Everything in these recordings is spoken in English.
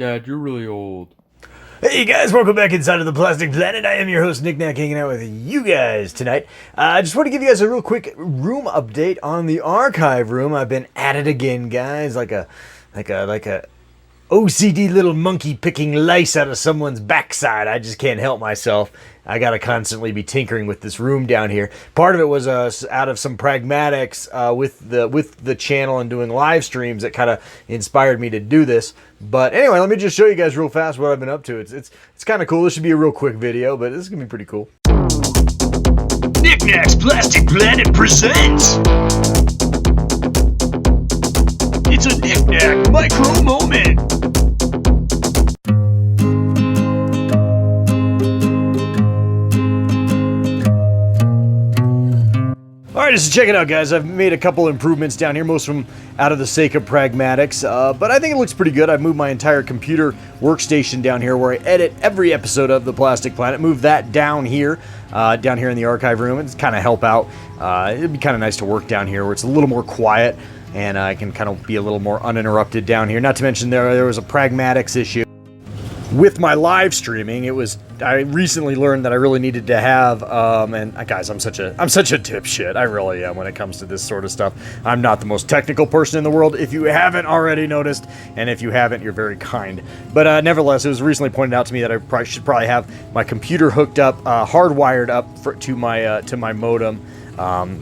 Dad, you're really old. Hey guys, welcome back inside of the Plastic Planet. I am your host, Nick Nack, hanging out with you guys tonight. I just want to give you guys a real quick room update on the archive room. I've been at it again, guys, like a OCD little monkey picking lice out of someone's backside. I just can't help myself. I gotta constantly be tinkering with this room down here. Part of it was out of some pragmatics with the channel and doing live streams that kind of inspired me to do this. But anyway, let me just show you guys real fast what I've been up to. It's kind of cool. This should be a real quick video, but this is gonna be pretty cool. Nick Nack's Plastic Planet presents. It's a Nick Nack micro moment. Alright, just check it out, guys. I've made a couple improvements down here, most of them out of the sake of pragmatics, but I think it looks pretty good. I've moved my entire computer workstation down here where I edit every episode of The Plastic Planet. Moved that down here in the archive room. It's kind of help out. It'd be kind of nice to work down here where it's a little more quiet and I can kind of be a little more uninterrupted down here. Not to mention there was a pragmatics issue. With my live streaming, I recently learned that I really needed to have, and guys, I'm such a dipshit. I really am when it comes to this sort of stuff. I'm not the most technical person in the world, if you haven't already noticed, and if you haven't, you're very kind. But nevertheless, it was recently pointed out to me that I should probably have my computer hooked up, hardwired up to my modem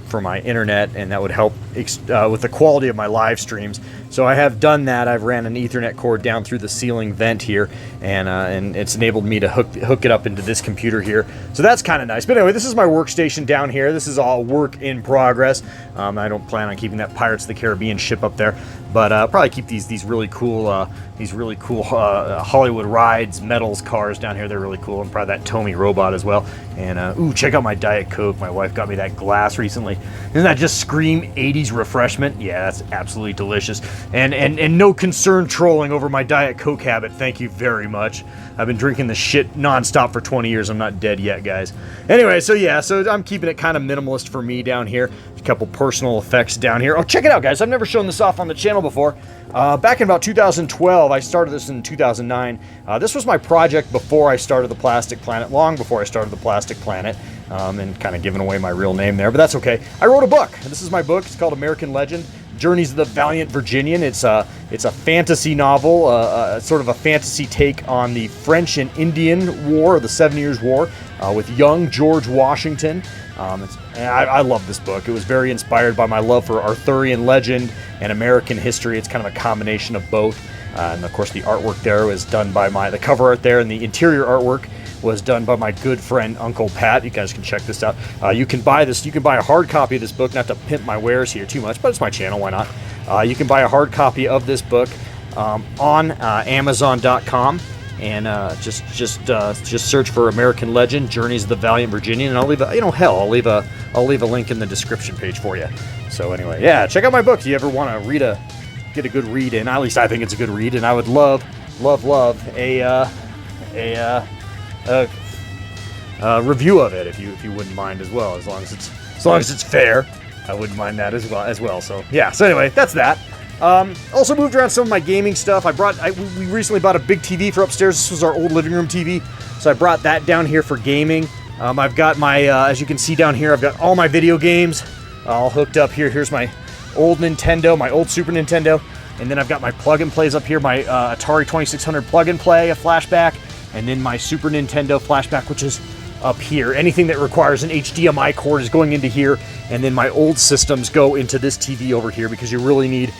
for my internet, and that would help with the quality of my live streams. So I have done that. I've ran an Ethernet cord down through the ceiling vent here, and it's enabled me to hook it up into this computer here. So that's kind of nice. But anyway, this is my workstation down here. This is all work in progress. I don't plan on keeping that Pirates of the Caribbean ship up there, but probably keep these really cool Hollywood Rides metals cars down here. They're really cool, and probably that Tomy robot as well. And ooh, check out my Diet Coke. My wife got me that glass recently. Doesn't that just scream 80s refreshment? Yeah, that's absolutely delicious. And no concern trolling over my Diet Coke habit. Thank you very much. I've been drinking this shit nonstop for 20 years. I'm not dead yet, guys. Anyway, so yeah, so I'm keeping it kind of minimalist for me down here. A couple personal effects down here. Oh, check it out, guys. I've never shown this off on the channel before. Back in about 2012, I started this in 2009. This was my project before I started the Plastic Planet, long before I started the Plastic Planet, and kind of giving away my real name there, but that's okay. I wrote a book. This is my book. It's called American Legend: Journeys of the Valiant Virginian. It's a fantasy novel, sort of a fantasy take on the French and Indian War, the 7 Years' War, with young George Washington. I love this book. It was very inspired by my love for Arthurian legend and American history. It's kind of a combination of both. And of course, the artwork there was done by the cover art there, and the interior artwork was done by my good friend Uncle Pat. You guys can check this out. You can buy this. You can buy a hard copy of this book. Not to pimp my wares here too much, but it's my channel. Why not? You can buy a hard copy of this book on Amazon.com. And just search for American Legend: Journeys of the Valiant Virginian, and I'll leave I'll leave a link in the description page for you. So anyway, yeah, check out my book. If you ever want to get a good read in, at least I think it's a good read, and I would love a review of it if you wouldn't mind as well, as long as it's fair. I wouldn't mind that as well. So yeah. So anyway, that's that. Also moved around some of my gaming stuff. We recently bought a big TV for upstairs. This was our old living room TV, so I brought that down here for gaming. I've got my, as you can see down here, I've got all my video games all hooked up here. Here's my old Nintendo, my old Super Nintendo, and then I've got my plug-and-plays up here, my Atari 2600 plug-and-play, a flashback, and then my Super Nintendo flashback, which is up here. Anything that requires an HDMI cord is going into here, and then my old systems go into this TV over here, because you really need,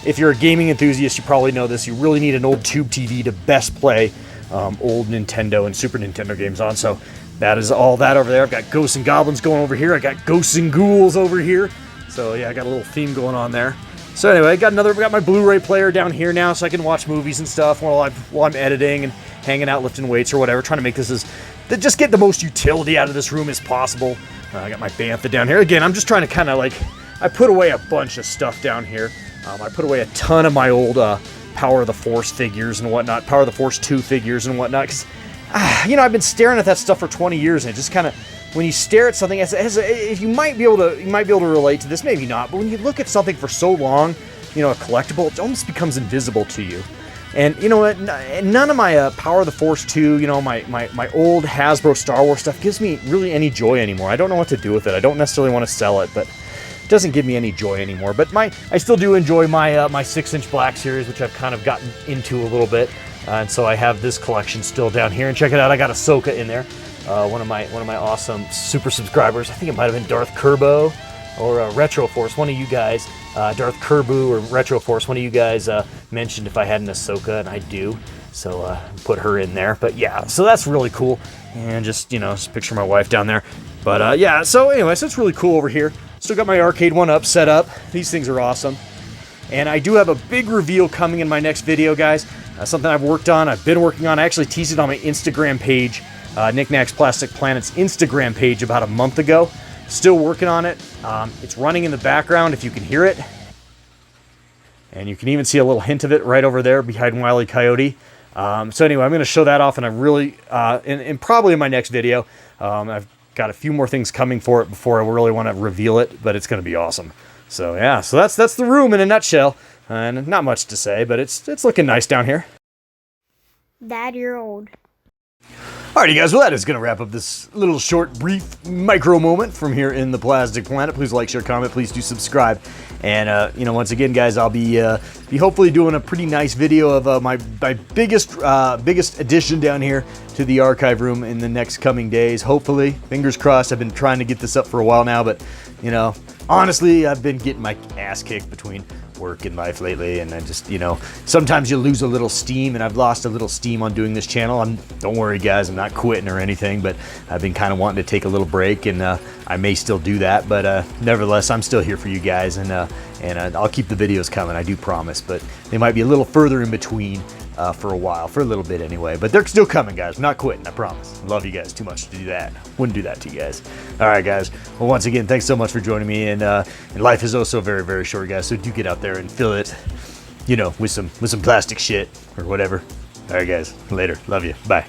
if you're a gaming enthusiast, you probably know this, you really need an old tube TV to best play old Nintendo and Super Nintendo games on. So that is all that over there. I've got Ghosts and Goblins going over here. I got Ghosts and Ghouls over here. So yeah, I got a little theme going on there. So anyway, I got my Blu-ray player down here now, so I can watch movies and stuff while I'm editing and hanging out, lifting weights or whatever, trying to make this just get the most utility out of this room as possible. I got my Bantha down here. Again, I'm just trying to kind of I put away a bunch of stuff down here. I put away a ton of my old Power of the Force figures and whatnot, Power of the Force 2 figures and whatnot, because, I've been staring at that stuff for 20 years, and it just kind of, when you stare at something, you might be able to relate to this, maybe not, but when you look at something for so long, a collectible, it almost becomes invisible to you. And you know what? None of my Power of the Force 2, you know, my old Hasbro Star Wars stuff gives me really any joy anymore. I don't know what to do with it. I don't necessarily want to sell it, but it doesn't give me any joy anymore. But I still do enjoy my my 6-inch Black Series, which I've kind of gotten into a little bit. And so I have this collection still down here. And check it out, I got Ahsoka in there. One of my awesome super subscribers. I think it might have been Darth Kerbo or Retro Force. One of you guys, Darth Kerbu or Retro Force. One of you guys mentioned if I had an Ahsoka, and I do. So put her in there. But yeah, so that's really cool. And just, you know, just picture my wife down there. But yeah, so anyways, that's really cool over here. Still got my arcade one up set up. These things are awesome. And I do have a big reveal coming in my next video, guys. Something I've worked on, I've been working on. I actually teased it on my Instagram page, Knickknacks Plastic Planet's Instagram page about a month ago. Still working on it. It's running in the background if you can hear it. And you can even see a little hint of it right over there behind Wile E. Coyote. So anyway, I'm going to show that off, and I really, and probably in my next video, I've got a few more things coming for it before I really want to reveal it, but it's going to be awesome. So yeah, so that's the room in a nutshell. And not much to say, but it's looking nice down here. Dad, you're old. Alrighty guys, well that is going to wrap up this little short, brief micro moment from here in the Plastic Planet. Please like, share, comment, please do subscribe. And, you know, once again guys, I'll be hopefully doing a pretty nice video of my biggest addition down here to the archive room in the next coming days. Hopefully, fingers crossed. I've been trying to get this up for a while now, but, you know, honestly, I've been getting my ass kicked between work and life lately, and I just, you know, sometimes you lose a little steam, and I've lost a little steam on doing this channel. Don't worry guys, I'm not quitting or anything, but I've been kind of wanting to take a little break, and I may still do that, but nevertheless, I'm still here for you guys, and I'll keep the videos coming, I do promise, but they might be a little further in between for a while, for a little bit anyway, but they're still coming guys. I'm not quitting, I promise. Love you guys too much to do that. Wouldn't do that to you guys. All right guys, well once again, thanks so much for joining me, and life is also very, very short guys, so do get out there and fill it, you know, with some plastic shit or whatever. All right guys, later, love you, bye.